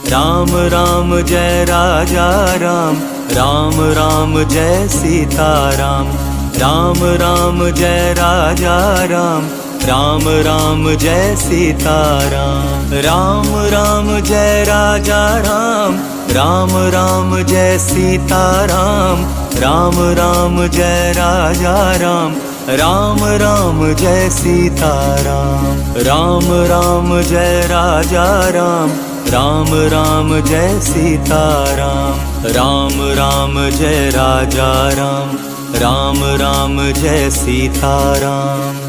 Ram Ram Jai Raja Ram, Ram Ram Jai Sita Ram. Ram Ram Jai Raja Ram, Ram Ram Jai Sita Ram. Ram Ram Jai Raja Ram, Ram Ram Jai Sita Ram. Ram Ram Jai Raja Ram, Ram Ram Jai Sita Ram. Ram Ram Jai Raja Ram, Ram Ram Jai Sita Ram. Ram Ram Jai Raja Ram, Ram Ram Jai Sita Ram.